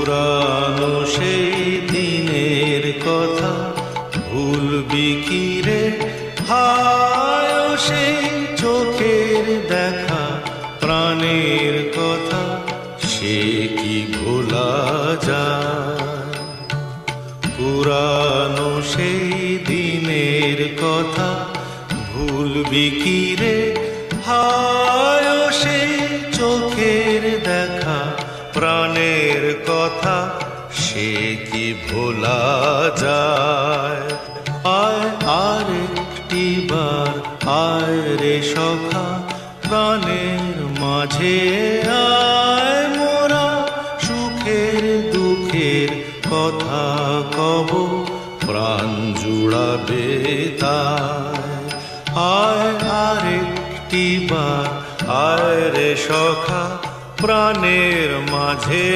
পুরানো সেই দিনের কথা ভুলবি কি রে? হায় ও সেই চোখের দেখা, প্রাণের কথা সে কি ভোলা যায়? পুরানো সেই দিনের কথা ভুলবি কি রে? হায় ও সেই চোখের দেখা, প্রাণের কথা সে কি ভোলা যায়? আয় আর একটি বার আয় রে সখা, প্রাণের মাঝে আয়, মোরা সুখের দুঃখের কথা কব, প্রাণ জুড়াবে তাই। আয় আর একটি বার আয় রে সখা, প্রাণের মাঝে